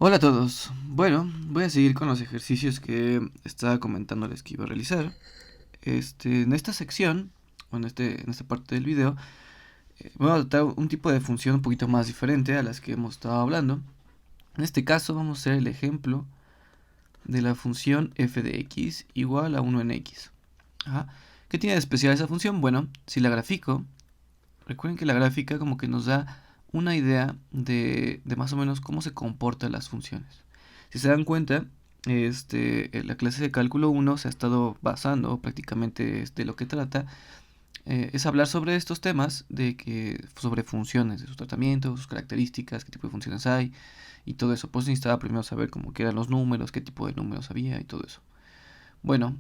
Hola a todos. Bueno, voy a seguir con los ejercicios que estaba comentándoles que iba a realizar. En esta sección, o en esta parte del video, voy a adoptar un tipo de función un poquito más diferente a las que hemos estado hablando. En este caso vamos a hacer el ejemplo de la función f de x igual a 1 en x. Ajá. ¿Qué tiene de especial esa función? Bueno, si la grafico, recuerden que la gráfica como que nos da una idea de más o menos cómo se comportan las funciones. Si se dan cuenta, la clase de cálculo 1 se ha estado basando prácticamente de lo que trata, es hablar sobre estos temas, sobre funciones, de su tratamiento, sus características, qué tipo de funciones hay y todo eso. Pues necesitaba primero saber cómo que eran los números, qué tipo de números había y todo eso. Bueno,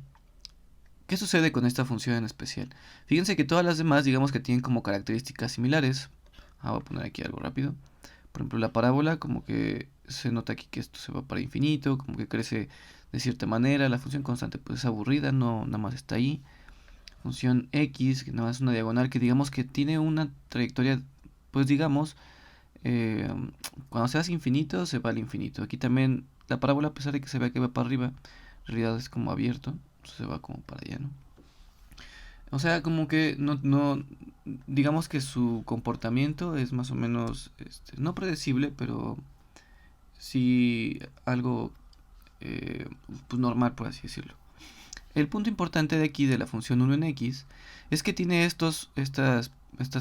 ¿qué sucede con esta función en especial? Fíjense que todas las demás, digamos que tienen como características similares. Voy a poner aquí algo rápido. Por ejemplo, la parábola, como que se nota aquí que esto se va para infinito, como que crece de cierta manera. La función constante pues es aburrida, no nada más está ahí. Función x, que nada más es una diagonal, que digamos que tiene una trayectoria, pues digamos, eh, cuando se hace infinito, se va al infinito. Aquí también la parábola, a pesar de que se vea que va para arriba, en realidad es como abierto, se va como para allá, ¿no? O sea, como que no, digamos que su comportamiento es más o menos, no predecible, pero sí algo pues normal, por así decirlo. El punto importante de aquí de la función 1 en x es que tiene estas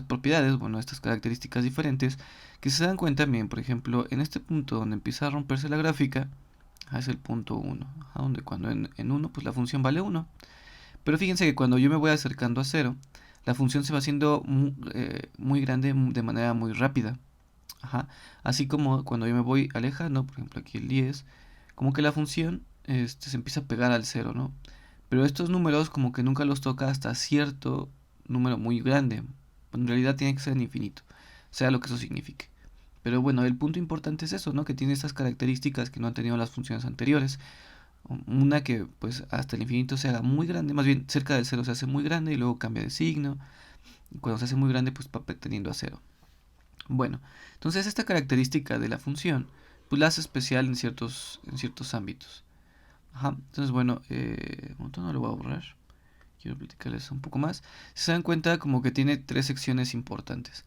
propiedades, bueno, estas características diferentes que se dan cuenta bien, por ejemplo, en este punto donde empieza a romperse la gráfica, es el punto 1, donde cuando en 1 pues la función vale 1. Pero fíjense que cuando yo me voy acercando a 0, la función se va haciendo muy grande de manera muy rápida. Ajá. Así como cuando yo me voy alejando, por ejemplo aquí el 10, como que la función se empieza a pegar al 0, ¿no? Pero estos números como que nunca los toca hasta cierto número muy grande. En realidad tiene que ser en infinito, sea lo que eso signifique. Pero bueno, el punto importante es eso, ¿no? Que tiene estas características que no han tenido las funciones anteriores. Una que pues hasta el infinito se haga muy grande, más bien cerca del cero se hace muy grande y luego cambia de signo. Y cuando se hace muy grande pues va tendiendo a cero. Bueno, entonces esta característica de la función pues la hace especial en ciertos ámbitos. Ajá, entonces bueno, no lo voy a borrar. Quiero platicarles un poco más. Si se dan cuenta como que tiene tres secciones importantes.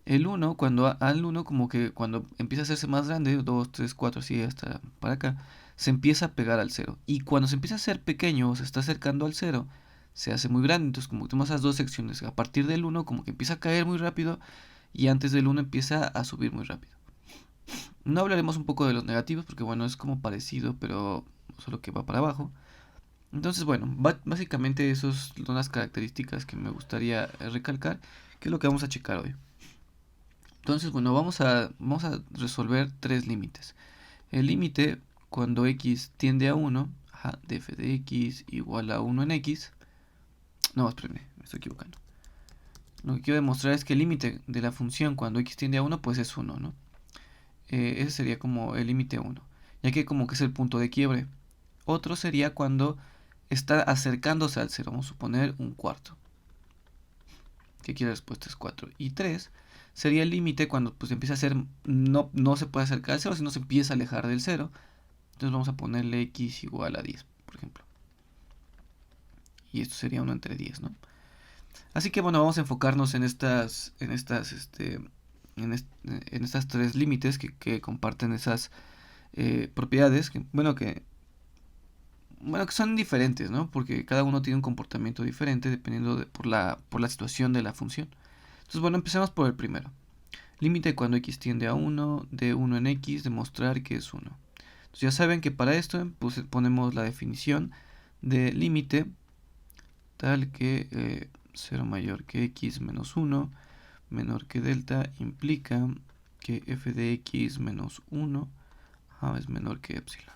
El uno al uno como que cuando empieza a hacerse más grande, 2 3 4 así hasta para acá, se empieza a pegar al cero. Y cuando se empieza a hacer pequeño o se está acercando al cero, se hace muy grande. Entonces como que tenemos esas dos secciones. A partir del uno como que empieza a caer muy rápido y antes del uno empieza a subir muy rápido. No hablaremos un poco de los negativos porque bueno, es como parecido, pero solo que va para abajo. Entonces, bueno, básicamente esas son las características que me gustaría recalcar, que es lo que vamos a checar hoy. Entonces, bueno, vamos a resolver tres límites. El límite cuando x tiende a 1, de f de x igual a 1 en x. No, espérenme, me estoy equivocando. Lo que quiero demostrar es que el límite de la función cuando x tiende a 1, pues es 1, ¿no? Ese sería como el límite 1, ya que como que es el punto de quiebre. Otro sería cuando está acercándose al 0, vamos a suponer un cuarto, que aquí la respuesta es 4. Y 3 sería el límite cuando pues empieza a ser, no se puede acercar al 0, sino se empieza a alejar del 0. Entonces vamos a ponerle x igual a 10, por ejemplo. Y esto sería 1 entre 10, ¿no? Así que bueno, vamos a enfocarnos en estas tres límites que comparten esas propiedades, que son diferentes, ¿no? Porque cada uno tiene un comportamiento diferente dependiendo por la situación de la función. Entonces, bueno, empecemos por el primero. Límite cuando x tiende a 1, de 1 en x, demostrar que es 1. Entonces ya saben que para esto pues, ponemos la definición de límite tal que 0 mayor que x menos 1 menor que delta implica que f de x menos 1 es menor que epsilon.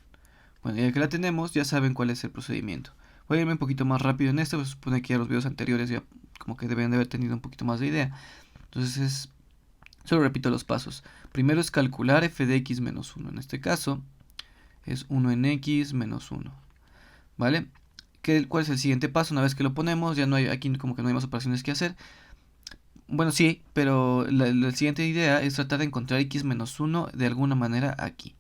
Bueno, ya que la tenemos, ya saben cuál es el procedimiento. Voy a irme un poquito más rápido en esto, pues se supone que ya los videos anteriores ya como que deben de haber tenido un poquito más de idea. Entonces, solo repito los pasos. Primero es calcular f de x menos 1. En este caso, es 1 en x menos 1. ¿Vale? ¿Cuál es el siguiente paso? Una vez que lo ponemos, ya no hay aquí como que no hay más operaciones que hacer. Bueno, sí, pero la siguiente idea es tratar de encontrar x menos 1 de alguna manera aquí.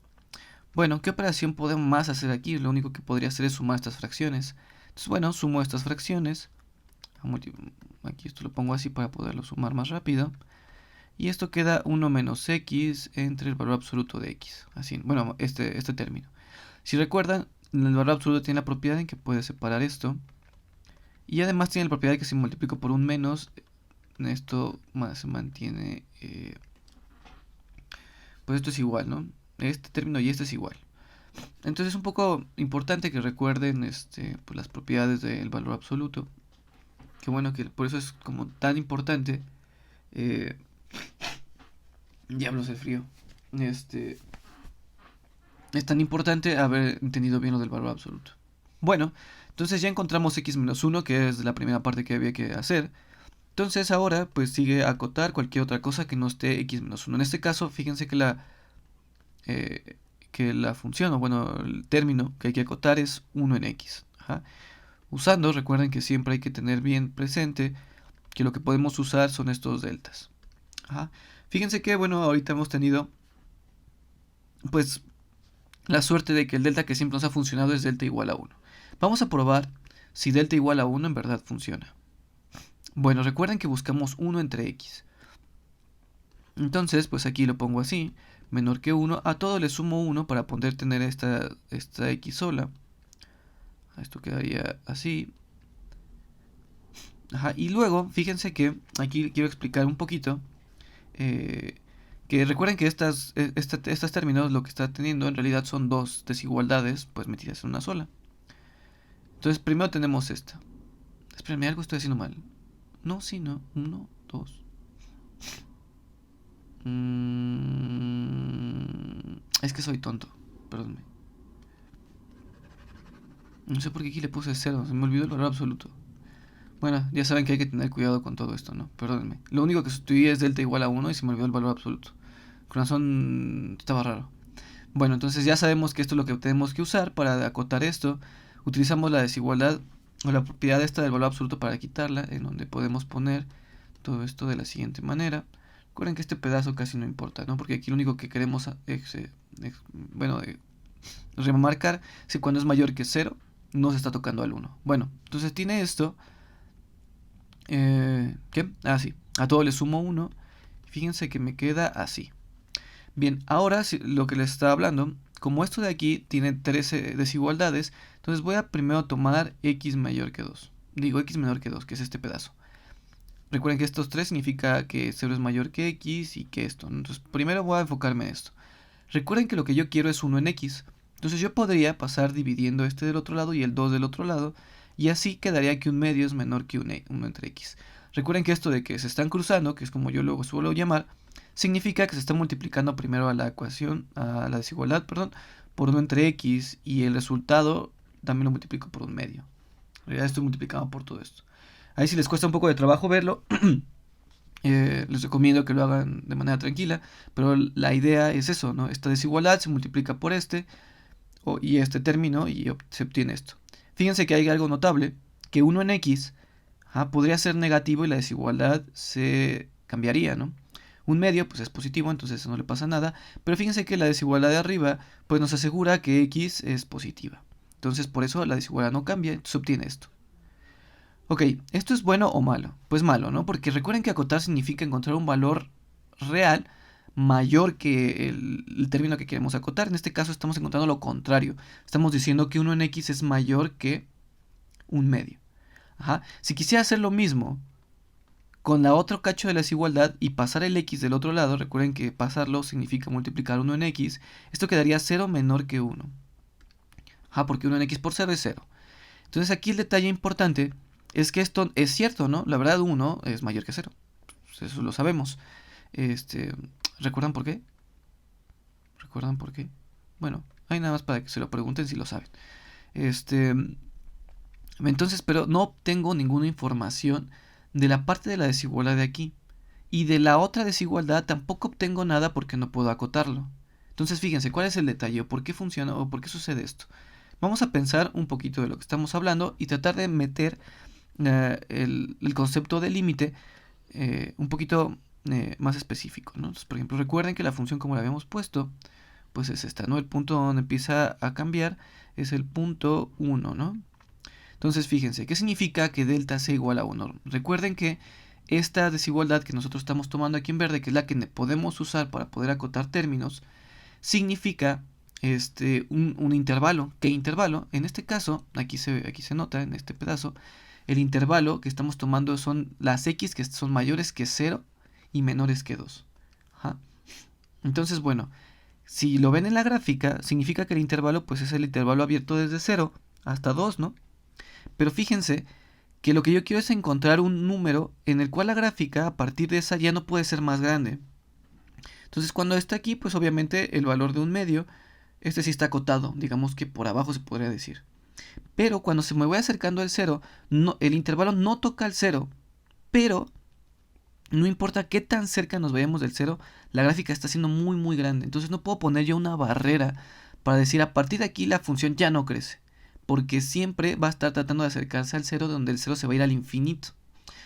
Bueno, ¿qué operación podemos más hacer aquí? Lo único que podría hacer es sumar estas fracciones. Entonces, bueno, sumo estas fracciones. Aquí esto lo pongo así para poderlo sumar más rápido. Y esto queda 1 menos x entre el valor absoluto de x. Así, bueno, este término. Si recuerdan, el valor absoluto tiene la propiedad en que puede separar esto. Y además tiene la propiedad de que si multiplico por un menos, esto se mantiene, pues esto es igual, ¿no? Este término y este es igual. Entonces es un poco importante que recuerden pues las propiedades del valor absoluto. Que bueno, que por eso es como tan importante. Diablos el frío. Es tan importante haber entendido bien lo del valor absoluto. Bueno, entonces ya encontramos x menos 1, que es la primera parte que había que hacer. Entonces ahora pues sigue acotar cualquier otra cosa que no esté x menos 1. En este caso, fíjense que la función, o bueno, el término que hay que acotar es 1 en x. Ajá. Usando, recuerden que siempre hay que tener bien presente que lo que podemos usar son estos deltas. Ajá. Fíjense que, bueno, ahorita hemos tenido pues la suerte de que el delta que siempre nos ha funcionado es delta igual a 1. Vamos a probar si delta igual a 1 en verdad funciona. Bueno, recuerden que buscamos 1 entre x. Entonces, pues aquí lo pongo así, menor que 1. A todo le sumo 1 para poder tener esta x sola. Esto quedaría así. Ajá, y luego, fíjense que aquí quiero explicar un poquito. Que recuerden que estas términos lo que está teniendo en realidad son dos desigualdades pues metidas en una sola. Entonces primero tenemos esta. Espérenme, algo estoy haciendo mal. No, sí, no. 1, 2. Es que soy tonto. Perdónme. No sé por qué aquí le puse 0. Se me olvidó el valor absoluto. Bueno, ya saben que hay que tener cuidado con todo esto, ¿no? Perdónenme. Lo único que sustituí es delta igual a 1 y se me olvidó el valor absoluto. Con razón estaba raro. Bueno, entonces ya sabemos que esto es lo que tenemos que usar para acotar esto. Utilizamos la desigualdad o la propiedad esta del valor absoluto para quitarla, en donde podemos poner todo esto de la siguiente manera. Recuerden que este pedazo casi no importa, ¿no? Porque aquí lo único que queremos remarcar es que cuando es mayor que 0 no se está tocando al 1. Bueno, entonces tiene esto. ¿Qué? Ah, sí. A todo le sumo 1. Fíjense que me queda así. Bien, ahora lo que les estaba hablando, como esto de aquí tiene 13 desigualdades, entonces voy a primero tomar x mayor que 2. Digo x menor que 2, que es este pedazo. Recuerden que estos 3 significa que 0 es mayor que x y que esto. Entonces primero voy a enfocarme en esto. Recuerden que lo que yo quiero es 1 en x. Entonces yo podría pasar dividiendo este del otro lado y el 2 del otro lado. Y así quedaría que un medio es menor que 1 entre x. Recuerden que esto de que se están cruzando, que es como yo luego suelo llamar, significa que se está multiplicando primero a la ecuación, a la desigualdad, perdón, por 1 entre x y el resultado también lo multiplico por un medio. En realidad estoy multiplicando por todo esto. Ahí si les cuesta un poco de trabajo verlo, les recomiendo que lo hagan de manera tranquila, pero la idea es eso, ¿no? Esta desigualdad se multiplica por y este término y se obtiene esto. Fíjense que hay algo notable, que 1 en x podría ser negativo y la desigualdad se cambiaría, ¿no? Un medio pues es positivo, entonces no le pasa nada, pero fíjense que la desigualdad de arriba pues nos asegura que x es positiva. Entonces por eso la desigualdad no cambia, entonces se obtiene esto. Ok, ¿esto es bueno o malo? Pues malo, ¿no? Porque recuerden que acotar significa encontrar un valor real mayor que el término que queremos acotar. En este caso estamos encontrando lo contrario. Estamos diciendo que 1 en x es mayor que un medio. Ajá. Si quisiera hacer lo mismo con la otro cacho de la desigualdad y pasar el x del otro lado, recuerden que pasarlo significa multiplicar 1 en x, esto quedaría 0 menor que 1. Ajá, porque 1 en x por 0 es 0. Entonces aquí el detalle importante es que esto es cierto, ¿no? La verdad 1 es mayor que 0. Pues eso lo sabemos. ¿Recuerdan por qué? ¿Recuerdan por qué? Bueno, hay nada más para que se lo pregunten si lo saben. Entonces, pero no obtengo ninguna información de la parte de la desigualdad de aquí. Y de la otra desigualdad tampoco obtengo nada porque no puedo acotarlo. Entonces, fíjense, ¿cuál es el detalle? ¿Por qué funciona o por qué sucede esto? Vamos a pensar un poquito de lo que estamos hablando y tratar de meter el concepto de límite un poquito más específico, ¿no? Entonces, por ejemplo, recuerden que la función como la habíamos puesto, pues es esta, ¿no? El punto donde empieza a cambiar es el punto 1, ¿no? Entonces fíjense, ¿qué significa que delta sea igual a 1? Recuerden que esta desigualdad que nosotros estamos tomando aquí en verde, que es la que podemos usar para poder acotar términos, significa un intervalo. ¿Qué intervalo? En este caso, aquí se nota en este pedazo, el intervalo que estamos tomando son las x que son mayores que 0 y menores que 2. Ajá. Entonces, bueno, si lo ven en la gráfica, significa que el intervalo pues es el intervalo abierto desde 0 hasta 2, ¿no? Pero fíjense que lo que yo quiero es encontrar un número en el cual la gráfica a partir de esa ya no puede ser más grande. Entonces cuando está aquí, pues obviamente el valor de un medio, este sí está acotado, digamos que por abajo se podría decir. Pero cuando se me voy acercando al 0, no, el intervalo no toca el 0, pero no importa qué tan cerca nos vayamos del 0, la gráfica está siendo muy muy grande. Entonces no puedo poner yo una barrera para decir a partir de aquí la función ya no crece, porque siempre va a estar tratando de acercarse al 0, donde el 0 se va a ir al infinito.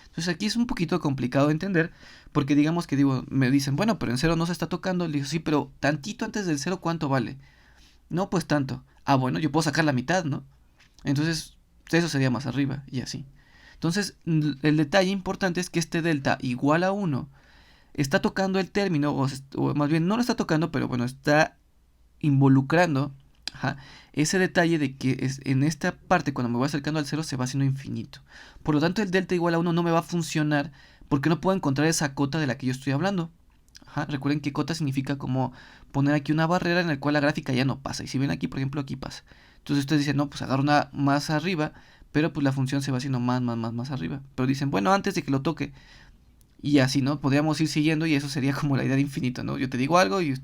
Entonces aquí es un poquito complicado de entender, porque digamos que me dicen, bueno, pero en 0 no se está tocando. Le digo, sí, pero tantito antes del 0, ¿cuánto vale? No, pues tanto. Ah, bueno, yo puedo sacar la mitad, ¿no? Entonces, eso sería más arriba, y así. Entonces, el detalle importante es que este delta igual a 1 está tocando el término, o más bien no lo está tocando, pero bueno, está involucrando, ajá, ese detalle de que en esta parte, cuando me voy acercando al 0, se va haciendo infinito. Por lo tanto, el delta igual a 1 no me va a funcionar porque no puedo encontrar esa cota de la que yo estoy hablando. Ajá, recuerden que cota significa como poner aquí una barrera en la cual la gráfica ya no pasa. Y si ven aquí, por ejemplo, aquí pasa. Entonces ustedes dicen, no, pues agarro una más arriba, pero pues la función se va haciendo más arriba. Pero dicen, bueno, antes de que lo toque. Y así, ¿no? Podríamos ir siguiendo y eso sería como la idea de infinito, ¿no? Yo te digo algo y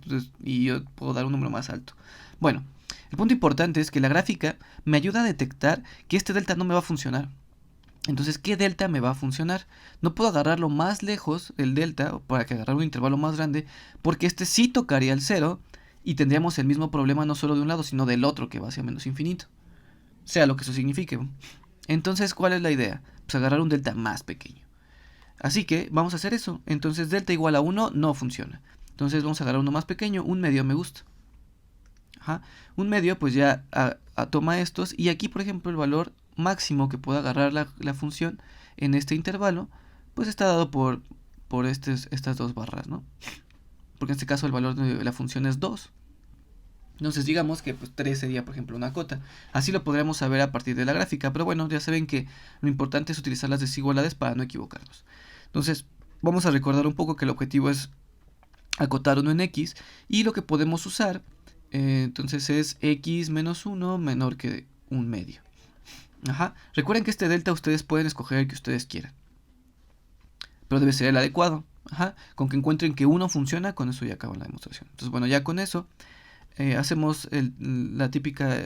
yo puedo dar un número más alto. Bueno, el punto importante es que la gráfica me ayuda a detectar que este delta no me va a funcionar. Entonces, ¿qué delta me va a funcionar? No puedo agarrarlo más lejos, el delta, para que agarrar un intervalo más grande, porque este sí tocaría el 0 y tendríamos el mismo problema no solo de un lado, sino del otro que va hacia menos infinito. Sea lo que eso signifique. Entonces, ¿cuál es la idea? Pues agarrar un delta más pequeño. Así que vamos a hacer eso. Entonces delta igual a 1 no funciona. Entonces vamos a agarrar uno más pequeño, un medio me gusta. Ajá. Un medio pues ya toma estos, y aquí por ejemplo el valor máximo que pueda agarrar la función en este intervalo pues está dado por estas dos barras, ¿no? Porque en este caso el valor de la función es 2. Entonces digamos que pues 3 sería por ejemplo una cota. Así lo podríamos saber a partir de la gráfica, pero bueno, ya saben que lo importante es utilizar las desigualdades para no equivocarnos. Entonces vamos a recordar un poco que el objetivo es acotar uno en x, y lo que podemos usar entonces es x menos 1 menor que un medio. Ajá. Recuerden que este delta ustedes pueden escoger el que ustedes quieran, pero debe ser el adecuado. Ajá. Con que encuentren que uno funciona, con eso ya acaba la demostración. Entonces bueno, ya con eso hacemos la típica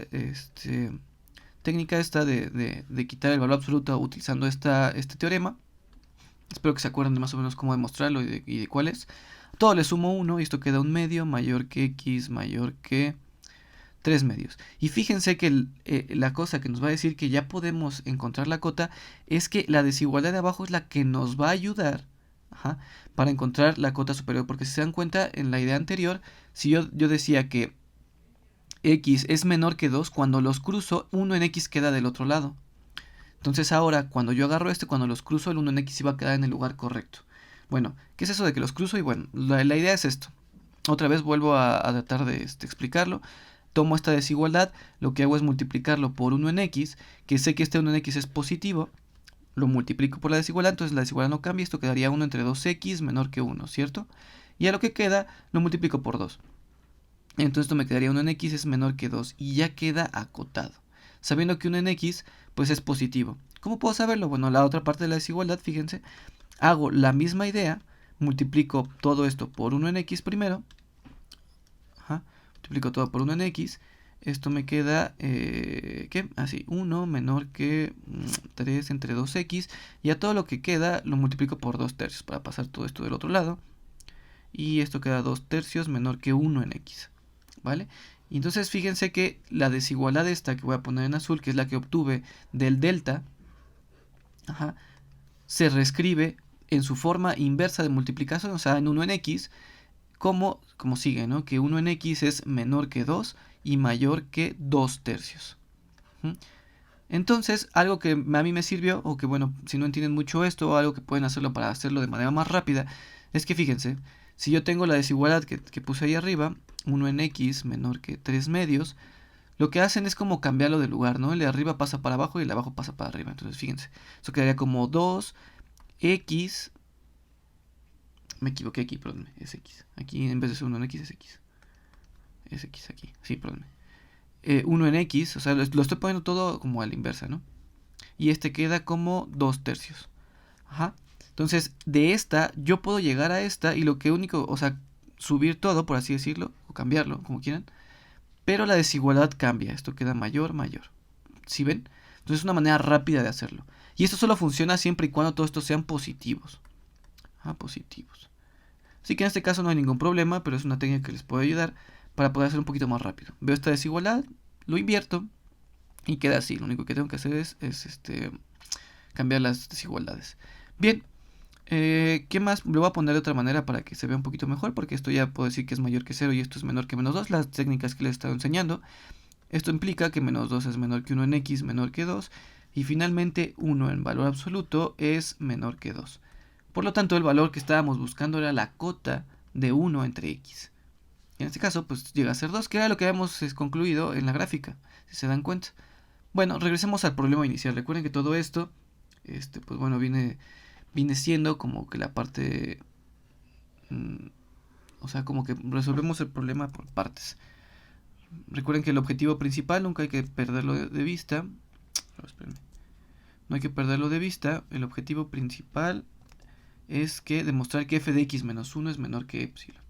técnica esta de quitar el valor absoluto utilizando este teorema. Espero que se acuerden de más o menos cómo demostrarlo y de cuál es. Todo le sumo 1 y esto queda un medio mayor que x mayor que 3 medios. Y fíjense que la cosa que nos va a decir que ya podemos encontrar la cota es que la desigualdad de abajo es la que nos va a ayudar, ajá, para encontrar la cota superior. Porque si se dan cuenta, en la idea anterior, si yo decía que x es menor que 2, cuando los cruzo, 1 en x queda del otro lado. Entonces ahora, cuando yo agarro cuando los cruzo, el 1 en x iba a quedar en el lugar correcto. Bueno, ¿qué es eso de que los cruzo? Y bueno, la idea es esto. Otra vez vuelvo a tratar de explicarlo. Tomo esta desigualdad, lo que hago es multiplicarlo por 1 en x, que sé que este 1 en x es positivo, lo multiplico por la desigualdad, entonces la desigualdad no cambia, esto quedaría 1 entre 2x menor que 1, ¿cierto? Y a lo que queda, lo multiplico por 2. Entonces esto me quedaría 1 en x es menor que 2, y ya queda acotado. Sabiendo que 1 en x, pues es positivo. ¿Cómo puedo saberlo? Bueno, la otra parte de la desigualdad, fíjense, hago la misma idea, multiplico todo esto por 1 en x primero, ajá, multiplico todo por 1 en x, esto me queda, ¿qué? Así, 1 menor que 3 entre 2x, y a todo lo que queda lo multiplico por 2 tercios para pasar todo esto del otro lado, y esto queda 2 tercios menor que 1 en x, ¿vale? Y entonces fíjense que la desigualdad esta que voy a poner en azul, que es la que obtuve del delta, ajá, se reescribe en su forma inversa de multiplicación, o sea, en 1 en x, como como sigue, ¿no? Que 1 en x es menor que 2 y mayor que 2 tercios. Entonces, algo que a mí me sirvió, o que bueno, si no entienden mucho esto, o algo que pueden hacerlo para hacerlo de manera más rápida, es que fíjense, si yo tengo la desigualdad que puse ahí arriba, 1 en x menor que 3 medios, lo que hacen es como cambiarlo de lugar, ¿no? El de arriba pasa para abajo y el de abajo pasa para arriba. Entonces, fíjense, eso quedaría como 2x, me equivoqué aquí, perdón, es x. Aquí en vez de ser 1 en x es x. Es x aquí, sí, perdón. 1 en x, o sea, lo estoy poniendo todo como a la inversa, ¿no? Y este queda como 2 tercios. Ajá. Entonces, de esta, yo puedo llegar a esta y lo que único, o sea, subir todo, por así decirlo, o cambiarlo, como quieran. Pero la desigualdad cambia, esto queda mayor, mayor. ¿Sí ven? Entonces es una manera rápida de hacerlo. Y esto solo funciona siempre y cuando todos estos sean positivos. Positivos. Así que en este caso no hay ningún problema, pero es una técnica que les puede ayudar para poder hacer un poquito más rápido. Veo esta desigualdad, lo invierto y queda así. Lo único que tengo que hacer es cambiar las desigualdades. Bien, ¿qué más? Lo voy a poner de otra manera para que se vea un poquito mejor, porque esto ya puedo decir que es mayor que 0 y esto es menor que menos 2, las técnicas que les he estado enseñando. Esto implica que menos 2 es menor que 1 en x, menor que 2, y finalmente 1 en valor absoluto es menor que 2. Por lo tanto, el valor que estábamos buscando era la cota de 1 entre x. En este caso, pues llega a ser 2, que era lo que habíamos concluido en la gráfica, si se dan cuenta. Bueno, regresemos al problema inicial. Recuerden que todo esto, pues bueno, viene siendo como que la parte, o sea, como que resolvemos el problema por partes. Recuerden que el objetivo principal nunca hay que perderlo de vista. No hay que perderlo de vista. El objetivo principal es que demostrar que f de x menos 1 es menor que epsilon.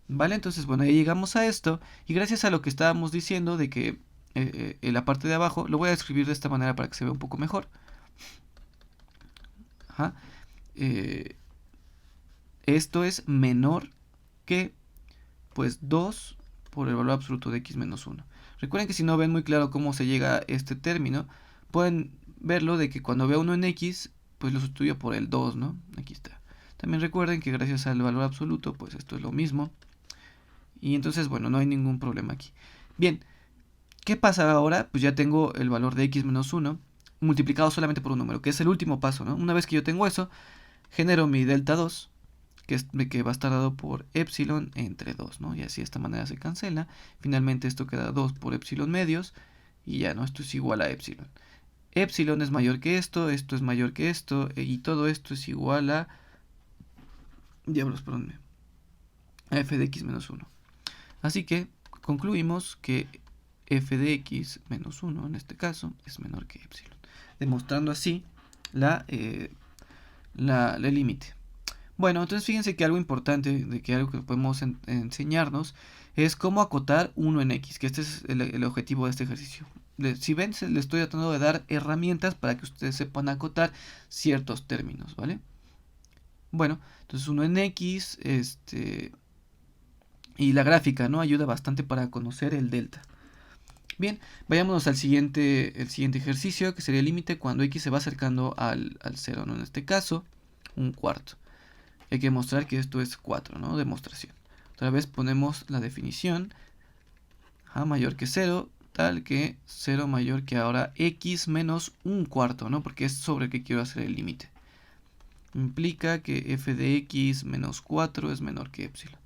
¿Vale? Entonces, bueno, ahí llegamos a esto. Y gracias a lo que estábamos diciendo de que en la parte de abajo, lo voy a escribir de esta manera para que se vea un poco mejor. Ajá. Esto es menor que, pues, 2 por el valor absoluto de x menos 1. Recuerden que si no ven muy claro cómo se llega a este término, pueden verlo de que cuando vea 1 en x, pues lo sustituyo por el 2, ¿no? Aquí está. También recuerden que gracias al valor absoluto, pues esto es lo mismo. Y entonces, bueno, no hay ningún problema aquí. Bien, ¿qué pasa ahora? Pues ya tengo el valor de x menos 1 multiplicado solamente por un número, que es el último paso, ¿no? Una vez que yo tengo eso, genero mi delta 2, que va a estar dado por epsilon entre 2, ¿no? Y así de esta manera se cancela. Finalmente esto queda 2 por epsilon medios y ya, ¿no? Esto es igual a epsilon. Epsilon es mayor que esto es mayor que esto y todo esto es igual a... Diablos, perdón. A f de x menos 1. Así que concluimos que f de x menos 1 en este caso es menor que epsilon, demostrando así el límite. Bueno, entonces fíjense que algo importante, de que algo que podemos enseñarnos, es cómo acotar 1 en x, que este es el objetivo de este ejercicio. Si ven, le estoy tratando de dar herramientas para que ustedes sepan acotar ciertos términos, ¿vale? Bueno, entonces 1 en x, y la gráfica, ¿no? Ayuda bastante para conocer el delta. Bien, vayámonos al siguiente ejercicio, que sería el límite cuando x se va acercando al 0, ¿no? En este caso, un cuarto. Hay que demostrar que esto es 4, ¿no? Demostración. Otra vez ponemos la definición. Mayor que 0, tal que 0 mayor que ahora x menos un cuarto, ¿no? Porque es sobre el que quiero hacer el límite. Implica que f de x menos 4 es menor que epsilon.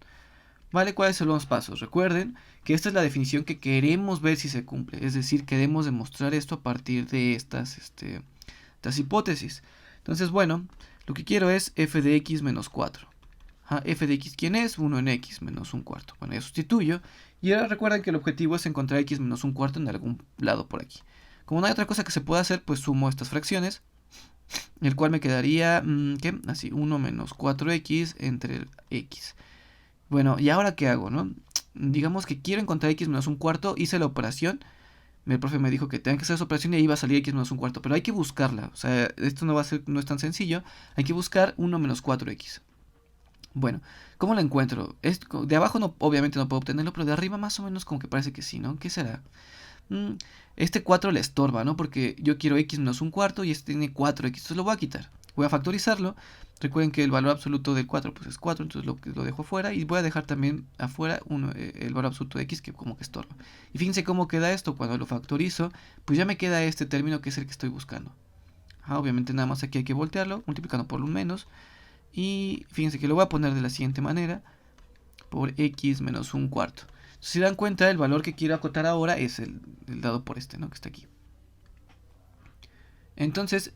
¿Vale? ¿Cuáles son los pasos? Recuerden que esta es la definición que queremos ver si se cumple. Es decir, queremos demostrar esto a partir de estas hipótesis. Entonces, bueno, lo que quiero es f de x menos 4. F de x, ¿quién es? 1 en x menos un cuarto. Bueno, ya sustituyo. Y ahora recuerden que el objetivo es encontrar x menos un cuarto en algún lado por aquí. Como no hay otra cosa que se pueda hacer, pues sumo estas fracciones. El cual me quedaría, ¿qué? Así, 1 menos 4x entre x. Bueno, ¿y ahora qué hago, no? Digamos que quiero encontrar x menos un cuarto, hice la operación. El profe me dijo que tengan que hacer esa operación y ahí va a salir x menos un cuarto. Pero hay que buscarla. O sea, esto no es tan sencillo. Hay que buscar 1 menos 4x. Bueno, ¿cómo lo encuentro? De abajo obviamente no puedo obtenerlo, pero de arriba más o menos como que parece que sí, ¿no? ¿Qué será? Este 4 le estorba, ¿no? Porque yo quiero x menos un cuarto y este tiene 4x. Entonces lo voy a quitar. Voy a factorizarlo. Recuerden que el valor absoluto del 4 pues es 4, entonces lo dejo afuera. Y voy a dejar también afuera el valor absoluto de x, que como que estorba. Y fíjense cómo queda esto cuando lo factorizo. Pues ya me queda este término que es el que estoy buscando. Obviamente nada más aquí hay que voltearlo, multiplicando por un menos. Y fíjense que lo voy a poner de la siguiente manera. Por x menos un cuarto. Si se dan cuenta, el valor que quiero acotar ahora es el dado por este, ¿no? Que está aquí. Entonces,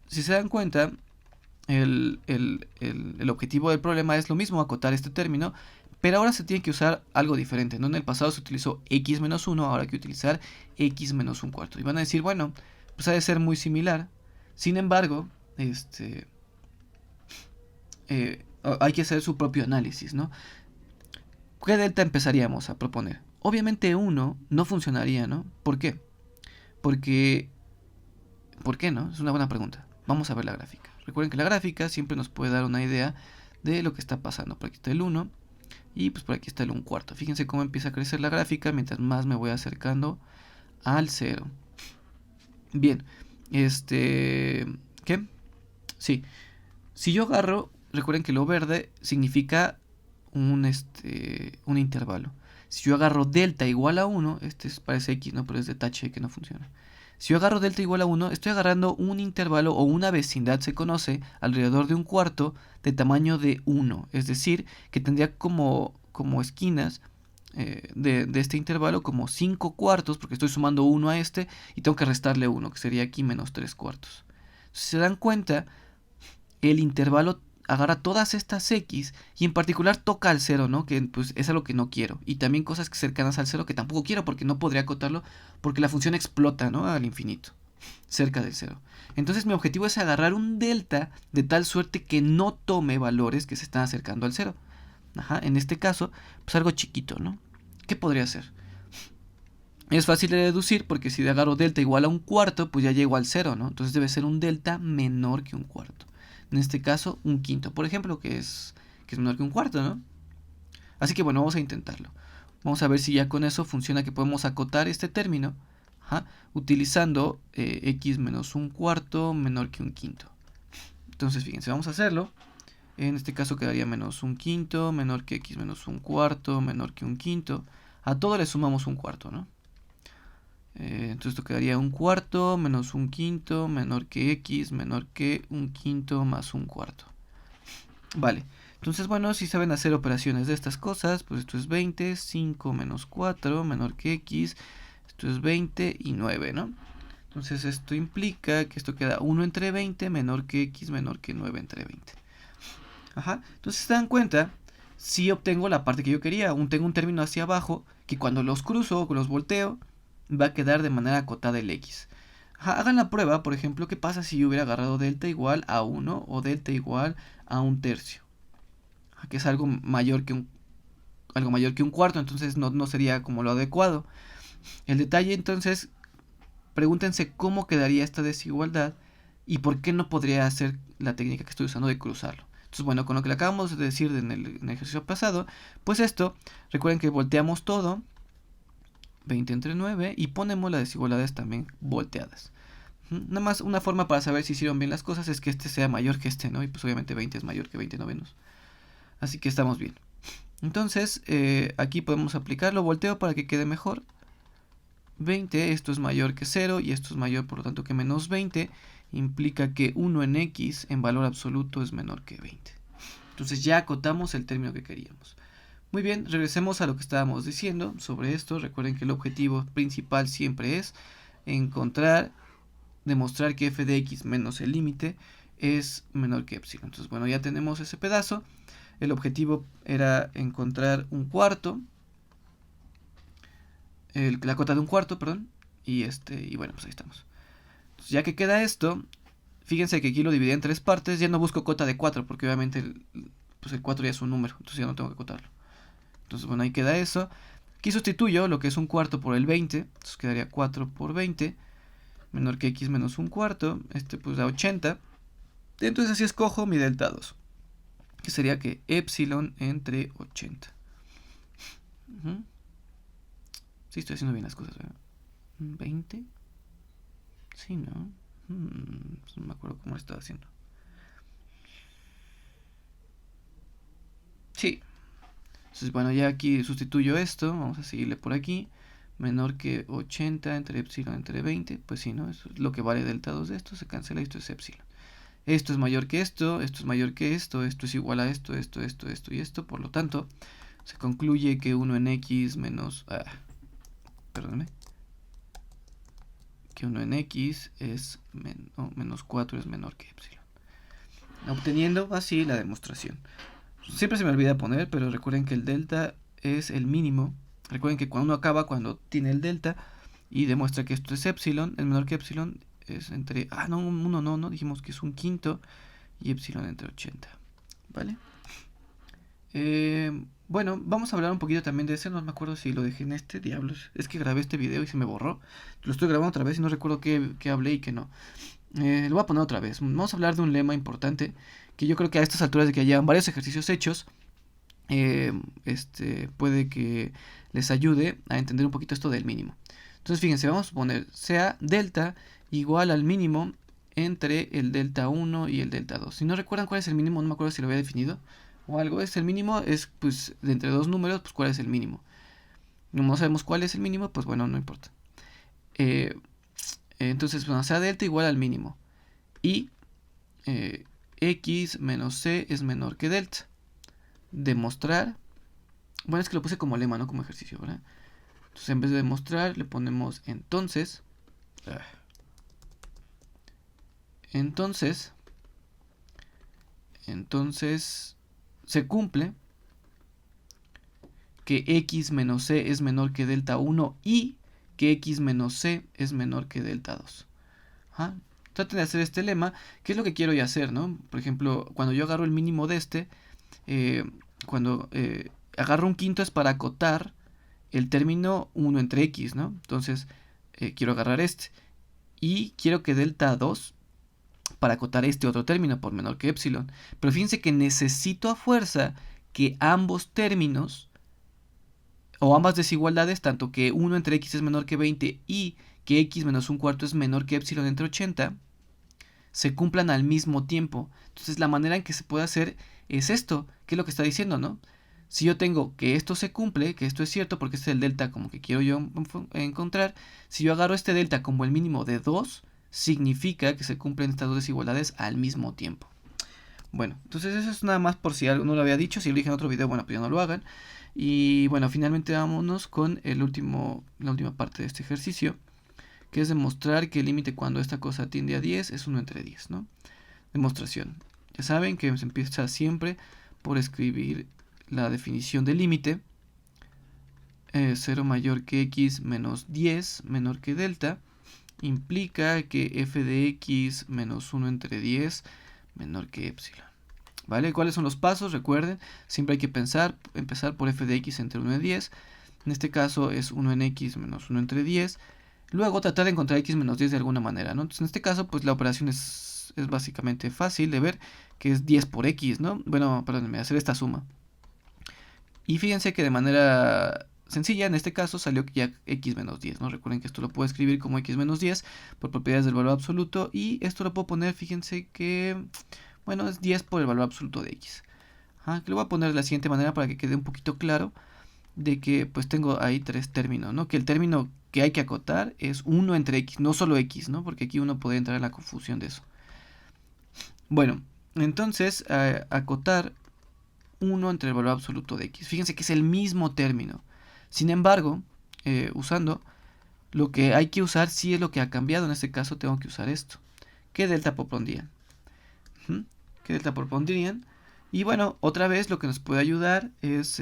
si se dan cuenta, el objetivo del problema es lo mismo, acotar este término, pero ahora se tiene que usar algo diferente, ¿no? En el pasado se utilizó x menos 1, ahora hay que utilizar x menos un cuarto. Y van a decir, bueno, pues ha de ser muy similar. Sin embargo, hay que hacer su propio análisis, ¿no? ¿Qué delta empezaríamos a proponer? Obviamente 1 no funcionaría, ¿no? ¿Por qué? Porque... ¿Por qué no? Es una buena pregunta. Vamos a ver la gráfica. Recuerden que la gráfica siempre nos puede dar una idea de lo que está pasando. Por aquí está el 1 y pues por aquí está el 1 cuarto. Fíjense cómo empieza a crecer la gráfica mientras más me voy acercando al 0. Bien, ¿qué? Sí, si yo agarro, recuerden que lo verde significa un intervalo. Si yo agarro delta igual a 1, parece x, ¿no? Pero es de tache que no funciona. Si yo agarro delta igual a 1, estoy agarrando un intervalo o una vecindad, se conoce, alrededor de un cuarto de tamaño de 1. Es decir, que tendría como esquinas de este intervalo como 5 cuartos, porque estoy sumando 1 a este y tengo que restarle 1, que sería aquí menos 3 cuartos. Si se dan cuenta, el intervalo agarra todas estas x y en particular toca al 0, ¿no? Que pues es algo que no quiero. Y también cosas que cercanas al 0 que tampoco quiero porque no podría acotarlo porque la función explota, ¿no? Al infinito, cerca del 0. Entonces mi objetivo es agarrar un delta de tal suerte que no tome valores que se están acercando al 0. En este caso, pues algo chiquito, ¿no? ¿Qué podría ser? Es fácil de deducir porque si agarro delta igual a un cuarto, pues ya llego al 0, ¿no? Entonces debe ser un delta menor que un cuarto. En este caso, un quinto, por ejemplo, que es menor que un cuarto, ¿no? Así que bueno, vamos a intentarlo. Vamos a ver si ya con eso funciona, que podemos acotar este término utilizando x menos un cuarto menor que un quinto. Entonces, fíjense, vamos a hacerlo. En este caso quedaría menos un quinto menor que x menos un cuarto menor que un quinto. A todo le sumamos un cuarto, ¿no? Entonces esto quedaría un cuarto menos un quinto menor que x menor que un quinto más un cuarto. Vale, entonces bueno, si saben hacer operaciones de estas cosas, pues esto es 20, 5 menos 4 menor que x, esto es 20 y 9, ¿no? Entonces esto implica que esto queda 1 entre 20 menor que x menor que 9 entre 20. Entonces se dan cuenta, si obtengo la parte que yo quería, tengo un término hacia abajo que cuando los cruzo o los volteo, va a quedar de manera acotada el x. Hagan la prueba, por ejemplo, qué pasa si yo hubiera agarrado delta igual a 1 o delta igual a un tercio, que es algo mayor que un cuarto, entonces no sería como lo adecuado. El detalle, entonces, pregúntense cómo quedaría esta desigualdad y por qué no podría hacer la técnica que estoy usando de cruzarlo. Entonces, bueno, con lo que le acabamos de decir en el ejercicio pasado, pues esto, recuerden que volteamos todo, 20 entre 9, y ponemos las desigualdades también volteadas. Nada más una forma para saber si hicieron bien las cosas es que este sea mayor que este, ¿no? Y pues obviamente 20 es mayor que 20 novenos. Así que estamos bien. Entonces, aquí podemos aplicarlo, volteo para que quede mejor. 20, esto es mayor que 0 y esto es mayor por lo tanto que menos 20. Implica que 1 en x en valor absoluto es menor que 20. Entonces ya acotamos el término que queríamos. Muy bien, regresemos a lo que estábamos diciendo sobre esto. Recuerden que el objetivo principal siempre es demostrar que f de x menos el límite es menor que epsilon. Entonces, bueno, ya tenemos ese pedazo. El objetivo era encontrar un cuarto, la cota de un cuarto, perdón, y bueno, pues ahí estamos. Entonces, ya que queda esto, fíjense que aquí lo dividí en tres partes. Ya no busco cota de 4 porque obviamente el 4 ya es un número, entonces ya no tengo que acotarlo. Entonces, bueno, ahí queda eso. Aquí sustituyo lo que es un cuarto por el 20. Entonces quedaría 4 por 20 menor que x menos un cuarto. Pues da 80. Entonces así escojo mi delta 2. Que sería que epsilon entre 80. Sí, estoy haciendo bien las cosas, ¿verdad? 20. Sí, ¿no? No me acuerdo cómo lo estaba haciendo. Sí. Entonces, bueno, ya aquí sustituyo esto. Vamos a seguirle por aquí. Menor que 80 entre epsilon entre 20. Pues sí, ¿no? Eso es lo que vale delta 2 de esto. Se cancela y esto es epsilon. Esto es mayor que esto es mayor que esto es igual a esto y esto. Por lo tanto, se concluye que 1 en x menos... perdóname. Que 1 en x es menos 4 es menor que epsilon. Obteniendo así la demostración. Siempre se me olvida poner, pero recuerden que el delta es el mínimo. Recuerden que cuando uno acaba, cuando tiene el delta y demuestra que esto es epsilon, es menor que epsilon, es entre... no, 1 no, dijimos que es un quinto y epsilon entre 80. ¿Vale? Bueno, vamos a hablar un poquito también de ese. No me acuerdo si lo dejé en este, diablos. Es que grabé este video y se me borró. Lo estoy grabando otra vez y no recuerdo qué hablé y qué no. Lo voy a poner otra vez. Vamos a hablar de un lema importante que yo creo que a estas alturas de que ya varios ejercicios hechos, puede que les ayude a entender un poquito esto del mínimo. Entonces fíjense, vamos a poner sea delta igual al mínimo entre el delta 1 y el delta 2. Si no recuerdan cuál es el mínimo, no me acuerdo si lo había definido o algo. El mínimo es pues de entre dos números, pues cuál es el mínimo. No sabemos cuál es el mínimo, pues bueno, no importa. Entonces, bueno, sea delta igual al mínimo y x menos c es menor que delta. Demostrar, bueno, es que lo puse como lema, no como ejercicio, ¿verdad? Entonces en vez de demostrar le ponemos entonces se cumple que x menos c es menor que delta 1 y que x menos c es menor que delta 2. Traten de hacer este lema. ¿Qué es lo que quiero yo hacer, no? Por ejemplo, cuando yo agarro el mínimo de cuando agarro un quinto es para acotar el término 1 entre x, ¿no? Entonces, quiero agarrar este. Y quiero que delta 2 para acotar este otro término por menor que epsilon. Pero fíjense que necesito a fuerza que ambos términos o ambas desigualdades, tanto que 1 entre x es menor que 20 y que x menos un cuarto es menor que epsilon entre 80, se cumplan al mismo tiempo. Entonces la manera en que se puede hacer es esto, que es lo que está diciendo, ¿no? Si yo tengo que esto se cumple, que esto es cierto, porque este es el delta como que quiero yo encontrar, si yo agarro este delta como el mínimo de 2, significa que se cumplen estas dos desigualdades al mismo tiempo. Bueno, entonces eso es nada más por si algo no lo había dicho. Si lo dije en otro video, bueno, pues ya no lo hagan. Y bueno, finalmente vámonos con la última parte de este ejercicio, que es demostrar que el límite cuando esta cosa tiende a 10 es 1 entre 10, ¿no? Demostración. Ya saben que se empieza siempre por escribir la definición del límite. 0 mayor que x menos 10 menor que delta implica que f de x menos 1 entre 10 menor que epsilon. ¿Vale? ¿Cuáles son los pasos? Recuerden, siempre hay que empezar por f de x entre 1 y 10. En este caso es 1 en x menos 1 entre 10. Luego tratar de encontrar x menos 10 de alguna manera, ¿no? Entonces en este caso pues la operación es básicamente fácil de ver, que es 10 por x, ¿no? Bueno, perdónenme, hacer esta suma. Y fíjense que de manera sencilla, en este caso salió ya x menos 10, ¿no? Recuerden que esto lo puedo escribir como x menos 10 por propiedades del valor absoluto y esto lo puedo poner, fíjense que, bueno, es 10 por el valor absoluto de x. Que lo voy a poner de la siguiente manera para que quede un poquito claro de que pues tengo ahí tres términos, ¿no? Que el término que hay que acotar es 1 entre x, no solo x, ¿no? Porque aquí uno puede entrar en la confusión de eso. Bueno, entonces acotar 1 entre el valor absoluto de x. Fíjense que es el mismo término. Sin embargo, usando lo que hay que usar sí es lo que ha cambiado. En este caso tengo que usar esto. ¿Qué delta propondrían? ¿Qué delta propondrían? Y bueno, otra vez lo que nos puede ayudar es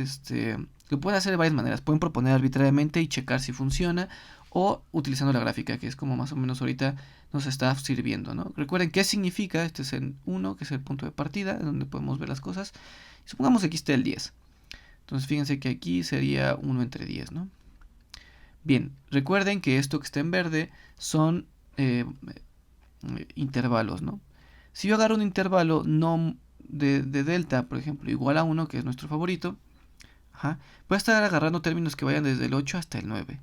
lo pueden hacer de varias maneras. Pueden proponer arbitrariamente y checar si funciona, o utilizando la gráfica, que es como más o menos ahorita nos está sirviendo, ¿no? Recuerden qué significa. Este es el 1, que es el punto de partida, donde podemos ver las cosas. Y supongamos que aquí está el 10. Entonces fíjense que aquí sería 1 entre 10, ¿no? Bien, recuerden que esto que está en verde son intervalos, ¿no? Si yo agarro un intervalo no de delta, por ejemplo, igual a 1, que es nuestro favorito, voy a estar agarrando términos que vayan desde el 8 hasta el 9.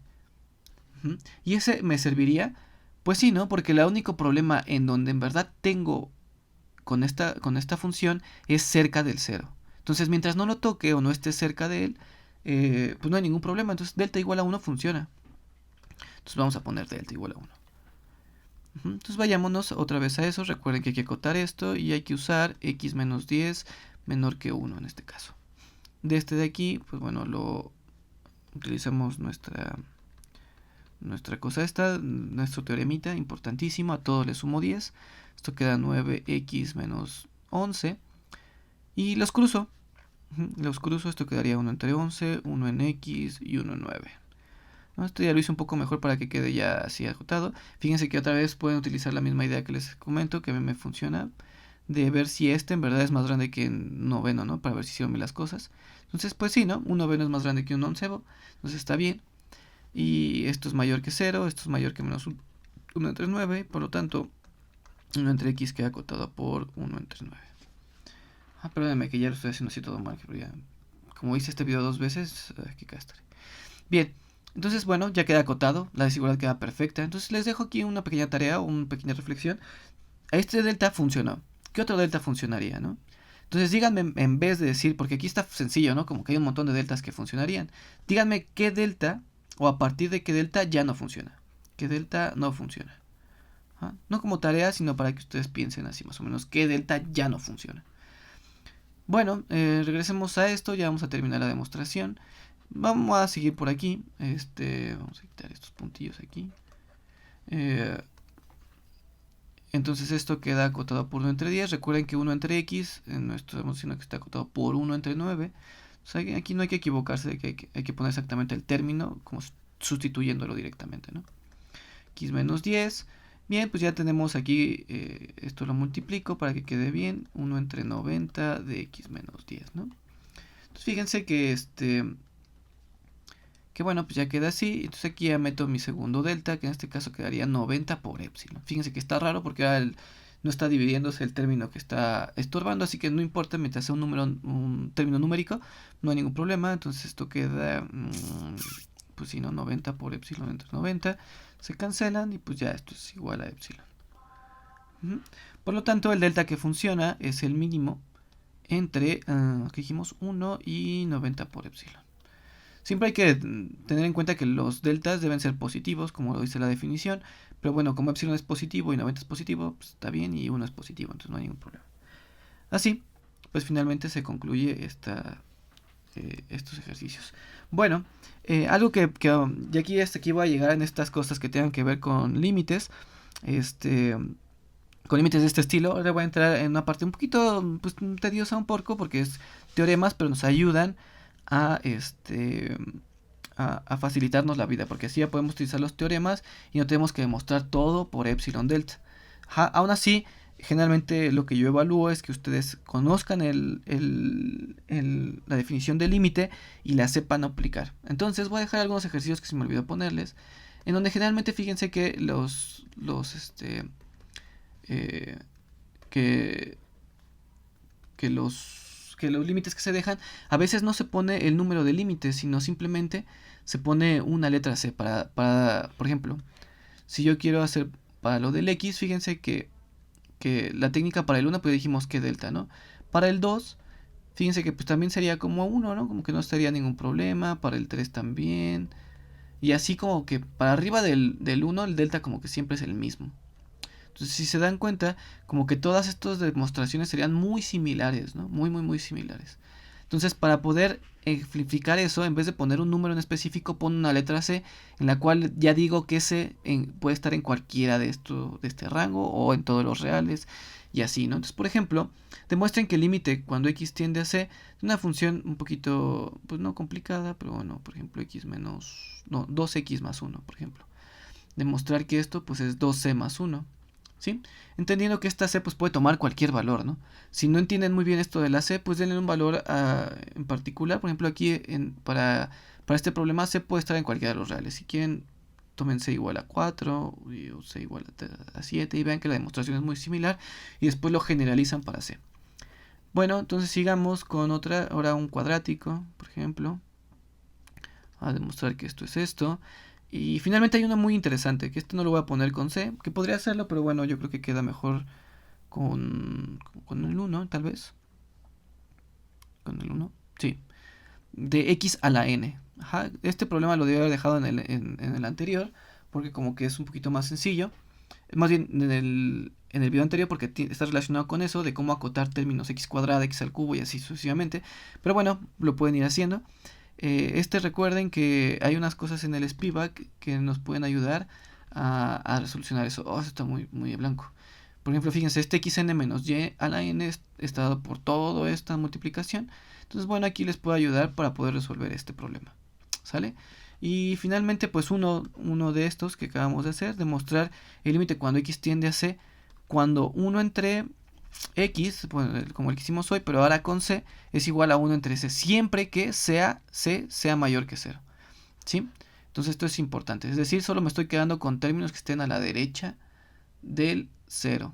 ¿Y ese me serviría? Pues sí, ¿no? Porque el único problema en donde en verdad tengo con esta función es cerca del 0. Entonces, mientras no lo toque o no esté cerca de él, pues no hay ningún problema. Entonces, delta igual a 1 funciona. Entonces, vamos a poner delta igual a 1. Entonces, vayámonos otra vez a eso. Recuerden que hay que acotar esto y hay que usar x menos 10 menor que 1 en este caso. De este de aquí, pues bueno, lo utilizamos nuestra cosa esta, nuestro teoremita importantísimo. A todo le sumo 10. Esto queda 9x menos 11. Y los cruzo. Esto quedaría 1 entre 11, 1 en x y 1 en 9. ¿No? Esto ya lo hice un poco mejor para que quede ya así agotado. Fíjense que otra vez pueden utilizar la misma idea que les comento, que a mí me funciona, de ver si este en verdad es más grande que un noveno, ¿no? Para ver si hicieron bien las cosas. Entonces, pues sí, ¿no? Un noveno es más grande que un onceavo, entonces está bien. Y esto es mayor que 0, esto es mayor que menos 1 entre 9, por lo tanto, 1 entre x queda acotado por 1 entre 9. Perdónenme que ya lo estoy haciendo así todo mal, pero ya, como hice este video 2 veces, qué castre. Bien, entonces bueno, ya queda acotado, la desigualdad queda perfecta. Entonces les dejo aquí una pequeña tarea, una pequeña reflexión. Este delta funcionó. ¿Qué otro delta funcionaría, no? Entonces díganme, en vez de decir, porque aquí está sencillo, ¿no? Como que hay un montón de deltas que funcionarían. Díganme qué delta, o a partir de qué delta ya no funciona. ¿Qué delta no funciona? No como tarea, sino para que ustedes piensen así más o menos, qué delta ya no funciona. Bueno, regresemos a esto, ya vamos a terminar la demostración. Vamos a seguir por aquí. Vamos a quitar estos puntillos aquí. Entonces esto queda acotado por 1 entre 10. Recuerden que 1 entre x, en nuestro demostración que está acotado por 1 entre 9. O sea, aquí no hay que equivocarse, de que hay que poner exactamente el término, como sustituyéndolo directamente, ¿no? X menos 10. Bien, pues ya tenemos aquí, esto lo multiplico para que quede bien. 1 entre 90 de x menos 10, ¿no? Entonces fíjense que que bueno, pues ya queda así. Entonces aquí ya meto mi segundo delta, que en este caso quedaría 90 por epsilon. Fíjense que está raro porque ahora no está dividiéndose el término que está estorbando, así que no importa, mientras sea un término numérico, no hay ningún problema. Entonces esto queda, pues si no, 90 por epsilon entre 90, se cancelan y pues ya esto es igual a epsilon. Por lo tanto, el delta que funciona es el mínimo entre, que dijimos, 1 y 90 por epsilon. Siempre hay que tener en cuenta que los deltas deben ser positivos, como lo dice la definición. Pero bueno, como epsilon es positivo y 90 es positivo, pues está bien, y 1 es positivo, entonces no hay ningún problema. Así, pues finalmente se concluye estos ejercicios. Bueno, algo que ya aquí voy a llegar en estas cosas que tengan que ver con límites. Con límites de este estilo. Ahora voy a entrar en una parte un poquito, pues, tediosa un poco, porque es teoremas, pero nos ayudan a facilitarnos la vida, porque así ya podemos utilizar los teoremas y no tenemos que demostrar todo por epsilon delta. Aún así, generalmente lo que yo evalúo es que ustedes conozcan la definición del límite y la sepan aplicar. Entonces voy a dejar algunos ejercicios que se me olvidó ponerles, en donde generalmente fíjense que que los límites que se dejan, a veces no se pone el número de límites, sino simplemente se pone una letra C para por ejemplo, si yo quiero hacer para lo del X, fíjense que la técnica para el 1, pues dijimos que delta, ¿no? Para el 2, fíjense que pues también sería como 1, ¿no? Como que no estaría ningún problema. Para el 3 también. Y así como que para arriba del 1, el delta como que siempre es el mismo. Entonces, si se dan cuenta, como que todas estas demostraciones serían muy similares, ¿no? Muy, muy, muy similares. Entonces, para poder ejemplificar eso, en vez de poner un número en específico, pon una letra C, en la cual ya digo que ese puede estar en cualquiera de este rango o en todos los reales y así, ¿no? Entonces, por ejemplo, demuestren que el límite cuando x tiende a C es una función un poquito, pues no complicada, pero bueno, por ejemplo, 2x más 1, por ejemplo. Demostrar que esto pues es 2c más 1. ¿Sí? Entendiendo que esta C pues puede tomar cualquier valor, ¿no? Si no entienden muy bien esto de la C, pues denle un valor en particular. Por ejemplo, aquí para este problema C puede estar en cualquiera de los reales. Si quieren, tomen C igual a 4 o C igual a 7 y vean que la demostración es muy similar y después lo generalizan para C. Bueno, entonces sigamos con otra, ahora un cuadrático, por ejemplo. A demostrar que esto es esto. Y finalmente hay una muy interesante, que esto no lo voy a poner con C, que podría hacerlo, pero bueno, yo creo que queda mejor con el 1, tal vez. con el 1, sí, de x a la n. Ajá, este problema lo debía haber dejado en el anterior, porque como que es un poquito más sencillo. Más bien en el video anterior, porque está relacionado con eso, de cómo acotar términos x cuadrada, x al cubo y así sucesivamente. Pero bueno, lo pueden ir haciendo. Recuerden que hay unas cosas en el Spivak que nos pueden ayudar a resolucionar eso. Oh, eso está muy, muy blanco. Por ejemplo, fíjense, este xn menos y a la n está dado por toda esta multiplicación. Entonces, bueno, aquí les puedo ayudar para poder resolver este problema. ¿Sale? Y finalmente, pues uno de estos que acabamos de hacer, demostrar el límite cuando x tiende a c, cuando 1 entre x, bueno, como el que hicimos hoy, pero ahora con c, es igual a 1 entre c, siempre que c sea mayor que 0. ¿Sí? Entonces esto es importante, es decir, solo me estoy quedando con términos que estén a la derecha del 0.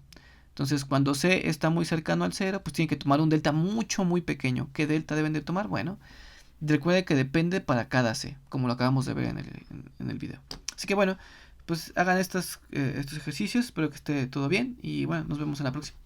Entonces cuando c está muy cercano al 0, pues tienen que tomar un delta muy pequeño. ¿Qué delta deben de tomar? Bueno, recuerde que depende para cada c, como lo acabamos de ver en el video. Así que bueno, pues hagan estos ejercicios, espero que esté todo bien y bueno, nos vemos en la próxima.